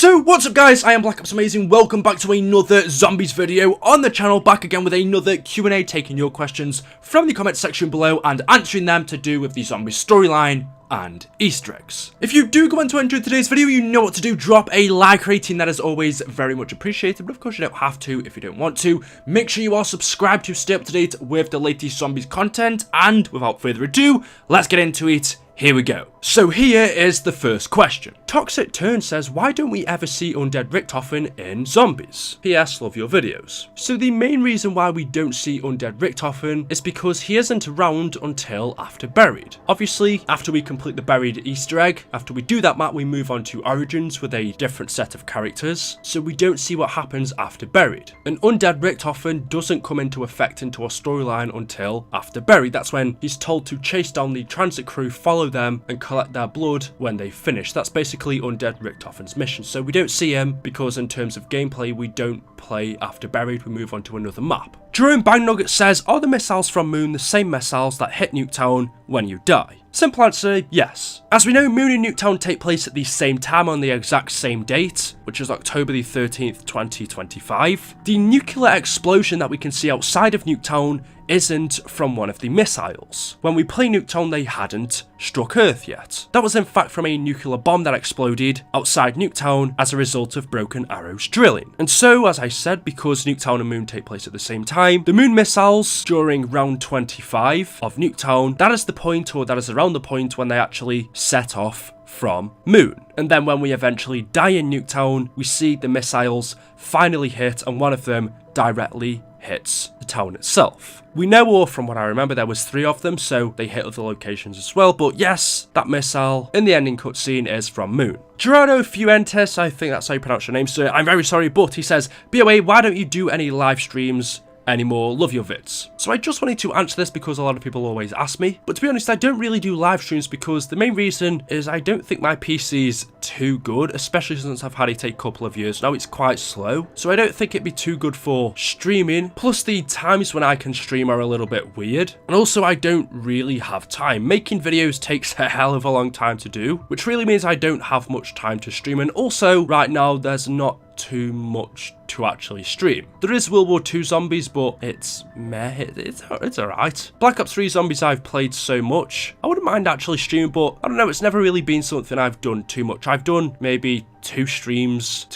So what's up guys, I am BlackOpsAmazing, welcome back to another zombies video on the channel, back again with another Q&A, taking your questions from the comment section below and answering them to do with the zombies storyline and Easter eggs. If you do go on to enjoy today's video, you know what to do. Drop a like rating, that is always very much appreciated, but of course you don't have to if you don't want to. Make sure you are subscribed to stay up to date with the latest zombies content, and without further ado, let's get into it. Here we go. So here is the first question. Toxic Turn says, why don't we ever see Undead Richthofen in zombies? PS, love your videos. So the main reason why we don't see Undead Richthofen is because he isn't around until after Buried. Obviously, after we complete the Buried Easter egg, after we do that map, we move on to Origins with a different set of characters, so we don't see what happens after Buried. And Undead Richthofen doesn't come into effect into our storyline until after Buried. That's when he's told to chase down the transit crew, follow them and collect their blood when they finish. That's basically Undead Richthofen's mission. So we don't see him because in terms of gameplay, we don't play after Buried, we move on to another map. Jerome Bangnugget says, are the missiles from Moon the same missiles that hit Nuketown when you die? Simple answer, yes. As we know, Moon and Nuketown take place at the same time on the exact same date, which is October the 13th, 2025. The nuclear explosion that we can see outside of Nuketown isn't from one of the missiles. When we play Nuketown, they hadn't struck Earth yet. That was in fact from a nuclear bomb that exploded outside Nuketown as a result of Broken Arrow's drilling. And so, as I said, because Nuketown and Moon take place at the same time, the Moon missiles during round 25 of Nuketown, that is the point, or that is around the point when they actually set off from Moon. And then when we eventually die in Nuketown, we see the missiles finally hit, and one of them directly hits the town itself. We know, or from what I remember, there was 3 of them, so they hit other locations as well, but yes, that missile in the ending cutscene is from Moon. Gerardo Fuentes, I think that's how you pronounce your name, sir, I'm very sorry, but he says, BOA, why don't you do any live streams anymore? Love your vids. So I just wanted to answer this because a lot of people always ask me, but to be honest, I don't really do live streams because the main reason is I don't think my PC is too good, especially since I've had it a couple of years now. It's quite slow, so I don't think it'd be too good for streaming. Plus the times when I can stream are a little bit weird, and also I don't really have time. Making videos takes a hell of a long time to do, which really means I don't have much time to stream, and also right now there's not too much to actually stream. There is World War II Zombies, but it's meh, it's alright. Black Ops 3 Zombies I've played so much, I wouldn't mind actually streaming, but I don't know, it's never really been something I've done too much. I've done maybe 2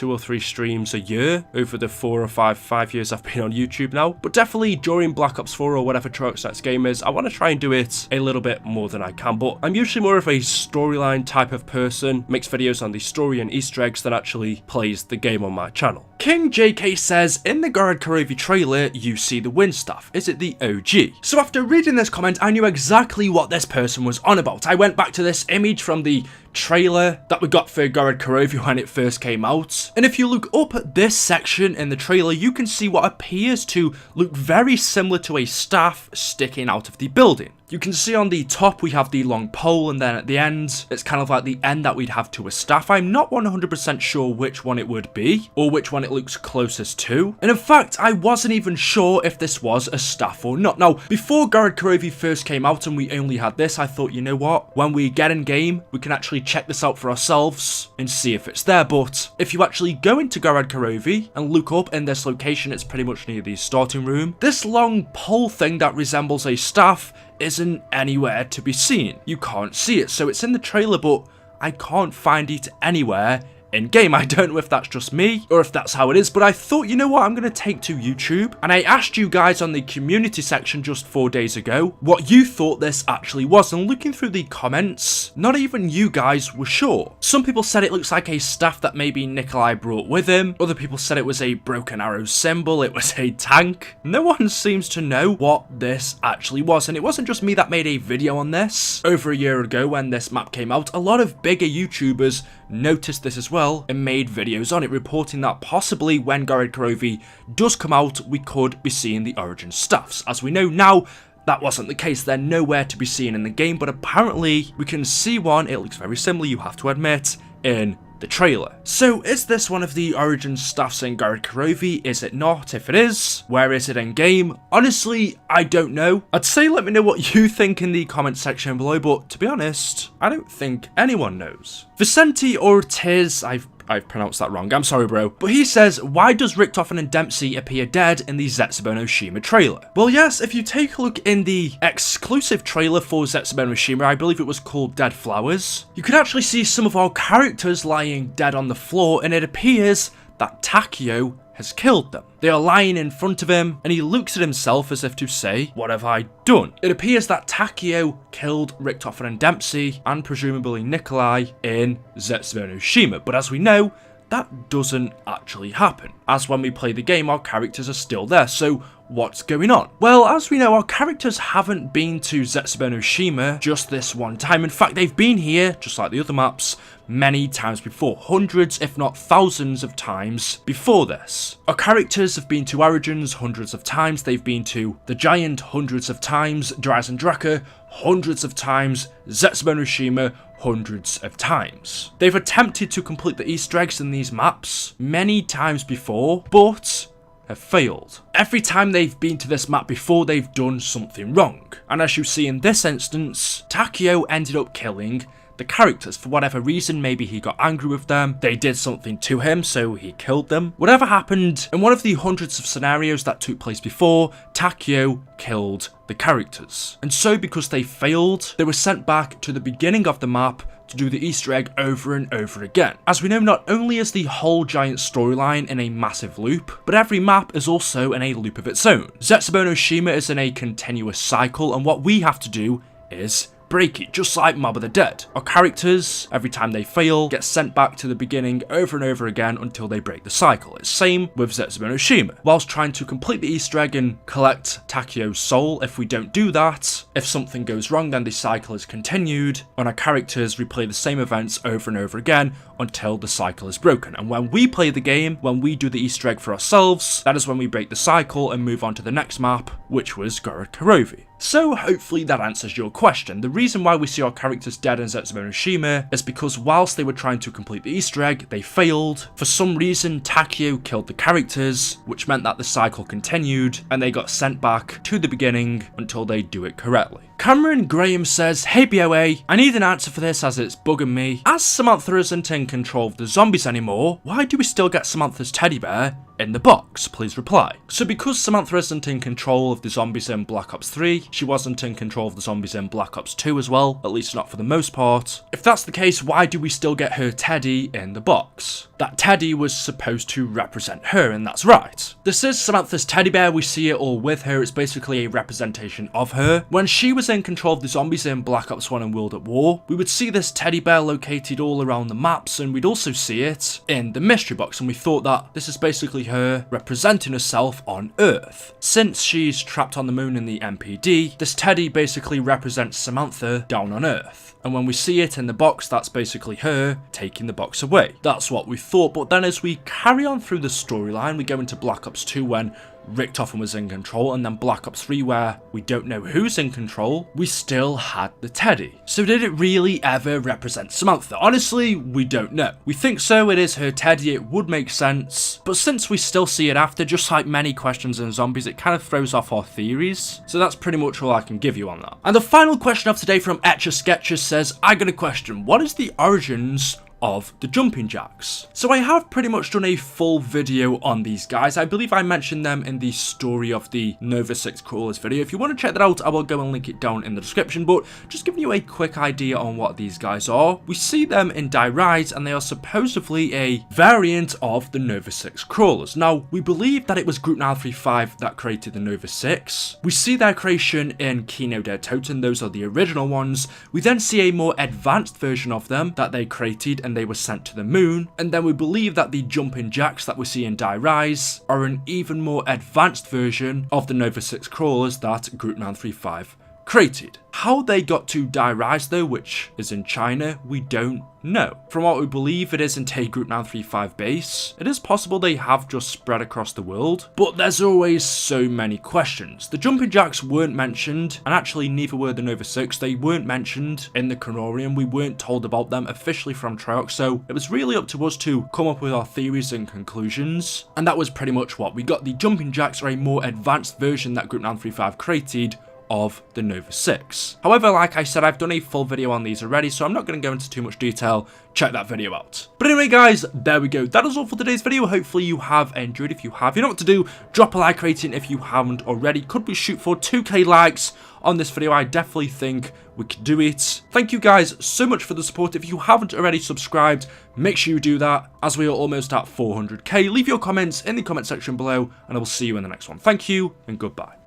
or 3 streams a year over the 4 or 5 years I've been on YouTube now, but definitely during Black Ops 4 or whatever Trox next game is, I want to try and do it a little bit more than I can, but I'm usually more of a storyline type of person, makes videos on the story and Easter eggs than actually plays the game on my channel. King JK says, in the GOROD KROVI trailer, you see the wind staff. Is it the OG? So after reading this comment, I knew exactly what this person was on about. I went back to this image from the trailer that we got for GOROD KROVI when it first came out, and if you look up at this section in the trailer, you can see what appears to look very similar to a staff sticking out of the building. You can see on the top we have the long pole, and then at the end it's kind of like the end that we'd have to a staff. I'm not 100% sure which one it would be or which one it looks closest to, and in fact I wasn't even sure if this was a staff or not. Now before GOROD KROVI first came out and we only had this, I thought, you know what, when we get in game we can actually check this out for ourselves and see if it's there. But if you actually go into GOROD KROVI and look up in this location, it's pretty much near the starting room, this long pole thing that resembles a staff isn't anywhere to be seen. You can't see it, so it's in the trailer but I can't find it anywhere in game. I don't know if that's just me or if that's how it is, but I thought, you know what, I'm gonna take to YouTube, and I asked you guys on the community section just 4 days ago what you thought this actually was, and looking through the comments, not even you guys were sure. Some people said it looks like a staff that maybe Nikolai brought with him, other people said it was a Broken Arrow symbol, it was a tank. No one seems to know what this actually was, and it wasn't just me that made a video on this. Over a year ago when this map came out, a lot of bigger YouTubers noticed this as well and made videos on it, reporting that possibly when GOROD KROVI does come out, we could be seeing the origin staffs. As we know now, that wasn't the case. They're nowhere to be seen in the game, but apparently we can see one, it looks very similar, you have to admit, in the trailer. So is this one of the origin staffs in GOROD KROVI? Is it not? If it is, where is it in game? Honestly, I don't know. I'd say let me know what you think in the comment section below, but to be honest, I don't think anyone knows. Vicente Ortiz, I've I've pronounced that wrong. I'm sorry, bro. But he says, why does Richthofen and Dempsey appear dead in the Zetsubou no Shima trailer? Well, yes, if you take a look in the exclusive trailer for Zetsubou no Shima, I believe it was called Dead Flowers, you could actually see some of our characters lying dead on the floor, and it appears that Takeo has killed them. They are lying in front of him, and he looks at himself as if to say, what have I done? It appears that Takeo killed Richthofen and Dempsey, and presumably Nikolai, in Zetsubou no Shima, but as we know, that doesn't actually happen, as when we play the game our characters are still there, so what's going on? Well, as we know, our characters haven't been to Zetsubou no Shima just this one time. In fact, they've been here, just like the other maps, many times before, hundreds if not thousands of times before this. Our characters have been to Origins hundreds of times, they've been to the Giant hundreds of times, Dryas and Draka hundreds of times, Zetsubou no Shima hundreds of times. They've attempted to complete the Easter eggs in these maps many times before, but have failed. Every time they've been to this map before, they've done something wrong. And as you see in this instance, Takeo ended up killing the characters for whatever reason. Maybe he got angry with them, they did something to him, so he killed them. Whatever happened, in one of the hundreds of scenarios that took place before, Takeo killed the characters. And so because they failed, they were sent back to the beginning of the map to do the Easter egg over and over again. As we know, not only is the whole Giant storyline in a massive loop, but every map is also in a loop of its own. Zetsubou no Shima is in a continuous cycle, and what we have to do is break it, just like Mob of the Dead. Our characters, every time they fail, get sent back to the beginning over and over again until they break the cycle. It's same with Zetsubou no Shima. Whilst trying to complete the Easter egg and collect Takeo's soul, if we don't do that, if something goes wrong, then the cycle is continued, and our characters replay the same events over and over again until the cycle is broken. And when we play the game, when we do the Easter egg for ourselves, that is when we break the cycle and move on to the next map, which was GOROD KROVI. So hopefully that answers your question. The reason why we see our characters dead in Zetsubou no Shima is because whilst they were trying to complete the Easter egg, they failed. For some reason, Takeo killed the characters, which meant that the cycle continued, and they got sent back to the beginning until they do it correctly. Cameron Graham says, hey BOA, I need an answer for this as it's bugging me. As Samantha isn't in control of the zombies anymore, why do we still get Samantha's teddy bear in the box? Please reply. So because Samantha isn't in control of the zombies in Black Ops 3, she wasn't in control of the zombies in Black Ops 2 as well, at least not for the most part. If that's the case, why do we still get her teddy in the box? That teddy was supposed to represent her, and that's right. This is Samantha's teddy bear, we see it all with her, it's basically a representation of her. When she was in control of the zombies in Black Ops 1 and World at War, we would see this teddy bear located all around the maps, and we'd also see it in the mystery box, and we thought that this is basically her representing herself on Earth. Since she's trapped on the moon in the MPD, this teddy basically represents Samantha down on Earth. And when we see it in the box, that's basically her taking the box away. That's what we thought, but then as we carry on through the storyline, we go into Black Ops 2 when Richthofen was in control, and then Black Ops 3 where we don't know who's in control, we still had the teddy. So did it really ever represent Samantha? Honestly, we don't know. We think so, it is her teddy, it would make sense, but since we still see it after, just like many questions in zombies, it kind of throws off our theories. So that's pretty much all I can give you on that. And the final question of today from Etcher Sketches says, I got a question, what is the origins of the jumping jacks? So I have pretty much done a full video on these guys. I believe I mentioned them in the story of the Nova 6 Crawlers video. If you want to check that out, I will go and link it down in the description, but just giving you a quick idea on what these guys are. We see them in Die Rise, and they are supposedly a variant of the Nova 6 Crawlers. Now, we believe that it was Group 935 that created the Nova 6. We see their creation in Kino der Toten, those are the original ones. We then see a more advanced version of them that they created, and they were sent to the moon, and then we believe that the jumping jacks that we see in Die Rise are an even more advanced version of the Nova 6 Crawlers that Group 935 created. How they got to Die Rise though, which is in China, we don't know. From what we believe, it isn't a Group 935 base. It is possible they have just spread across the world, but there's always so many questions. The jumping jacks weren't mentioned, and actually neither were the Nova 6. They weren't mentioned in the Chronorium. We weren't told about them officially from Treyarch, so it was really up to us to come up with our theories and conclusions, and that was pretty much what we got. The jumping jacks are a more advanced version that Group 935 created of the Nova 6. However, like I said, I've done a full video on these already, so I'm not going to go into too much detail. Check that video out. But anyway, guys, there we go. That is all for today's video. Hopefully you have enjoyed. If you have, you know what to do. Drop a like rating if you haven't already. Could we shoot for 2k likes on this video? I definitely think we could do it. Thank you guys so much for the support. If you haven't already subscribed, make sure you do that, as we are almost at 400k. Leave your comments in the comment section below, and I will see you in the next one. Thank you, and goodbye.